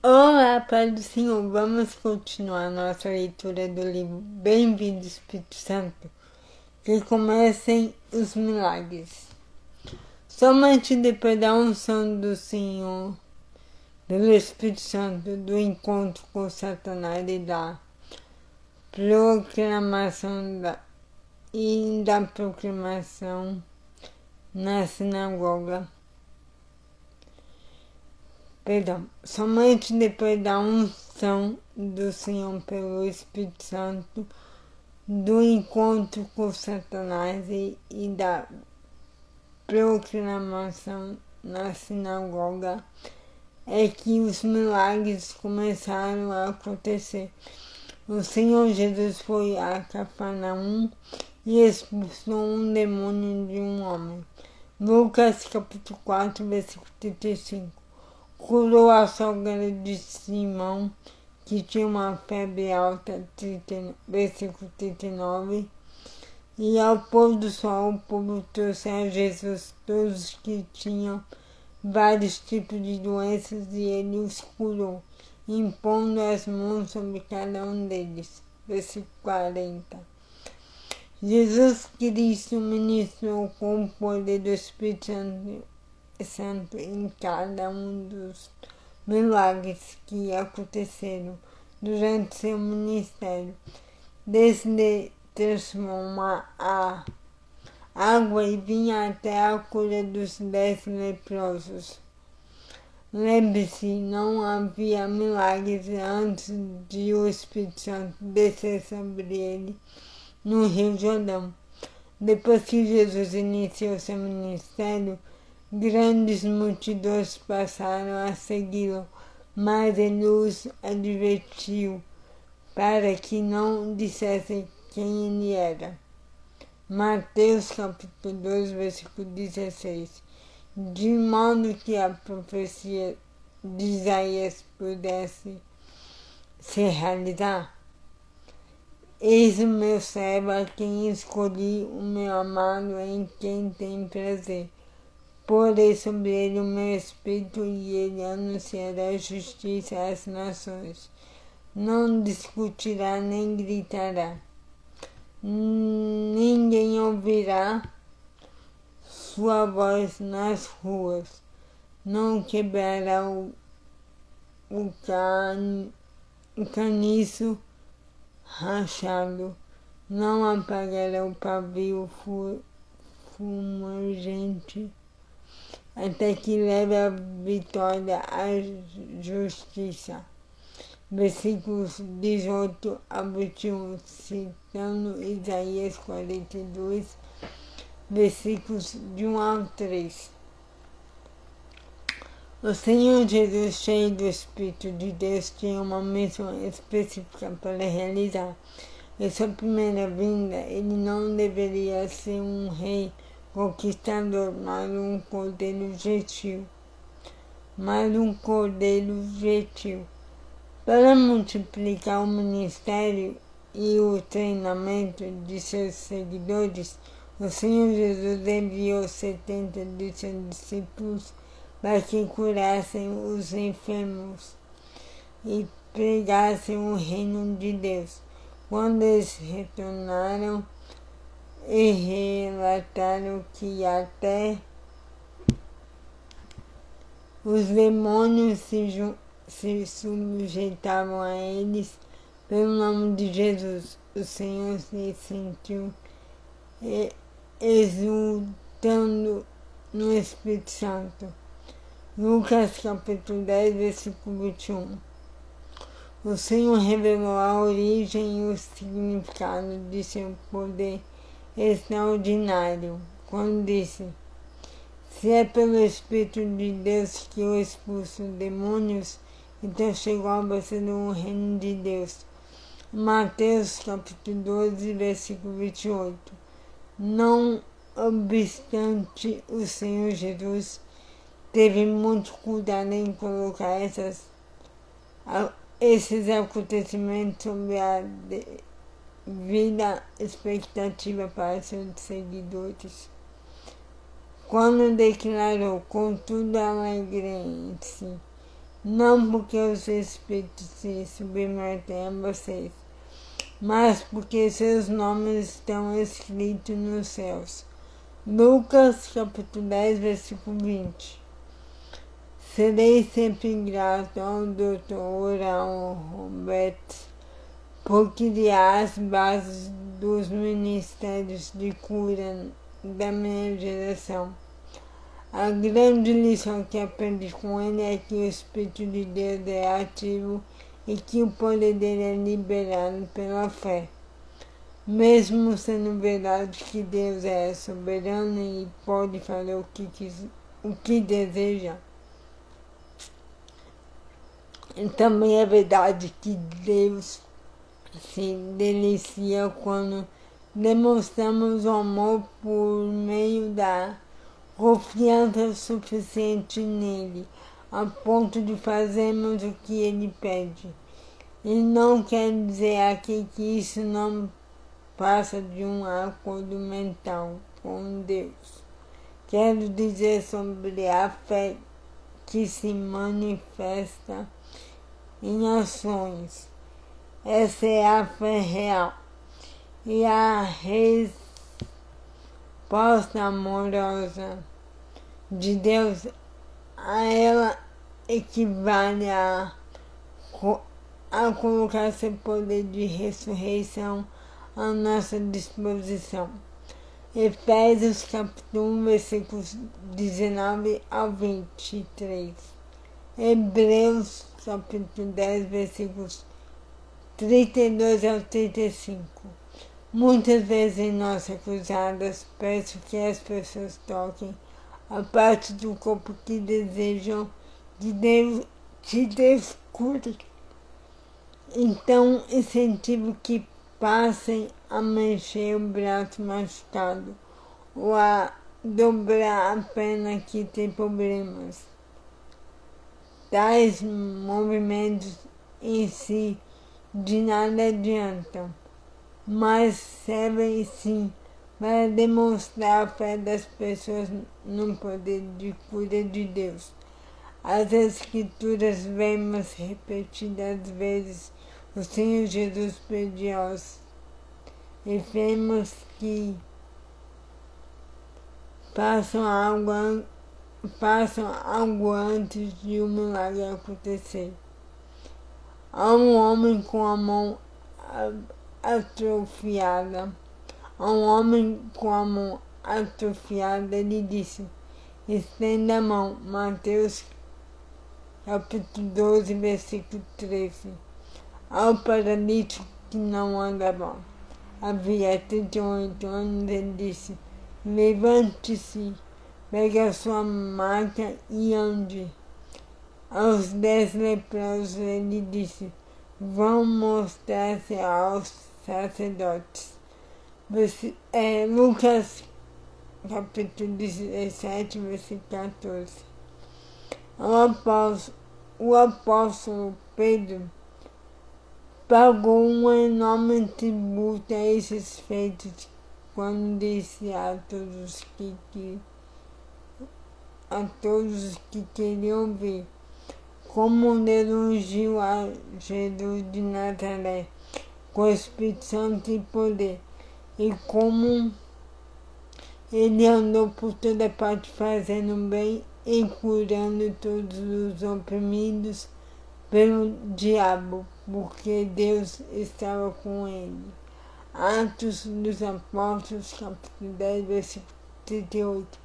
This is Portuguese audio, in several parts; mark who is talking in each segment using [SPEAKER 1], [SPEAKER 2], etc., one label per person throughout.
[SPEAKER 1] Olá, Pai do Senhor, vamos continuar nossa leitura do livro Bem-vindo Espírito Santo, que comecem os milagres. Somente depois da unção do Senhor, pelo Espírito Santo, do encontro com Satanás e da proclamação na sinagoga. Somente depois da unção do Senhor pelo Espírito Santo, do encontro com Satanás e da proclamação na sinagoga, é que os milagres começaram a acontecer. O Senhor Jesus foi a Cafarnaum e expulsou um demônio de um homem. Lucas capítulo 4, versículo 35. Curou a sogra de Simão, que tinha uma febre alta, versículo 39. E ao pôr do sol, o povo trouxe a Jesus todos que tinham vários tipos de doenças e ele os curou, impondo as mãos sobre cada um deles. Versículo 40. Jesus Cristo ministrou com o poder do Espírito Santo em cada um dos milagres que aconteceram durante seu ministério, desde transformar a água e vinho até a cura dos 10 leprosos. Lembre-se, não havia milagres antes de o Espírito Santo descer sobre ele no Rio Jordão. Depois que Jesus iniciou seu ministério, grandes multidões passaram a segui-lo, mas ele os advertiu para que não dissessem quem ele era. Mateus capítulo 2, versículo 16. De modo que a profecia de Isaías pudesse se realizar. Eis o meu servo a quem escolhi, o meu amado em quem tem prazer. Porei sobre ele o meu espírito e ele anunciará justiça às nações. Não discutirá nem gritará. Ninguém ouvirá sua voz nas ruas. Não quebrará o caniço rachado. Não apagará o pavio fumegante, até que leve a vitória à justiça. Versículos 18 a 21, citando Isaías 42, versículos de 1 ao 3. O Senhor Jesus, cheio do Espírito de Deus, tinha uma missão específica para realizar. Em sua primeira vinda, ele não deveria ser um rei conquistador, mas um cordeiro gentil. Para multiplicar o ministério e o treinamento de seus seguidores, o Senhor Jesus enviou 70 de seus discípulos para que curassem os enfermos e pregassem o reino de Deus. Quando eles retornaram e relataram que até os demônios se sujeitavam a eles pelo nome de Jesus, o Senhor se sentiu exultando no Espírito Santo. Lucas capítulo 10, versículo 21. O Senhor revelou a origem e o significado de seu poder extraordinário, quando disse: se é pelo Espírito de Deus que eu expulso demônios, então chegou a você no reino de Deus. Mateus capítulo 12, versículo 28. Não obstante, o Senhor Jesus teve muito cuidado em colocar esses acontecimentos sobre a devida expectativa para seus seguidores. Quando declarou: contudo, alegrem-se não porque os espíritos se submetem a vocês, mas porque seus nomes estão escritos nos céus. Lucas, capítulo 10, versículo 20. Serei sempre grato ao Dr. Oral Roberts por criar as bases dos ministérios de cura da minha geração. A grande lição que aprendi com ele é que o Espírito de Deus é ativo e que o poder dele é liberado pela fé. Mesmo sendo verdade que Deus é soberano e pode fazer o que deseja, e também é verdade que Deus se delicia quando demonstramos o amor por meio da confiança suficiente nele, a ponto de fazermos o que ele pede. E não quer dizer aqui que isso não passa de um acordo mental com Deus. Quero dizer sobre a fé que se manifesta em ações. Essa é a fé real. E a resposta amorosa de Deus a ela equivale a colocar seu poder de ressurreição à nossa disposição. Efésios capítulo 1, versículos 19 ao 23. Hebreus capítulo 10, versículos 32 ao 35. Muitas vezes em nossas cruzadas peço que as pessoas toquem a parte do corpo que desejam que Deus cure. Então incentivo que passem a mexer o braço machucado ou a dobrar a perna que tem problemas. Tais movimentos em si de nada adiantam, mas servem sim para demonstrar a fé das pessoas no poder de cura de Deus. As Escrituras vemos repetidas vezes o Senhor Jesus pediu aos enfermos que façam algo antes de um milagre acontecer. Há um homem com a mão atrofiada. Ele disse: estenda a mão. Mateus capítulo 12, versículo 13. Ao paralítico que não andava, havia 38 anos, ele disse: levante-se, pegue a sua maca e ande. Aos 10 leprosos ele disse: vão mostrar-se aos sacerdotes. Lucas capítulo 17, versículo 14. O apóstolo Pedro pagou um enorme tributo a esses feitos quando disse a todos que queriam ver como Deus ungiu a Jesus de Nazaré com o Espírito Santo e poder, e como ele andou por toda parte fazendo bem e curando todos os oprimidos pelo diabo, porque Deus estava com ele. Atos dos Apóstolos, capítulo 10, versículo 38.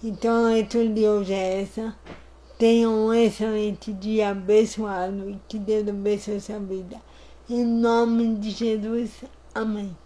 [SPEAKER 1] Então a leitura de hoje é essa. Tenham um excelente dia abençoado e que Deus abençoe sua vida. Em nome de Jesus, amém.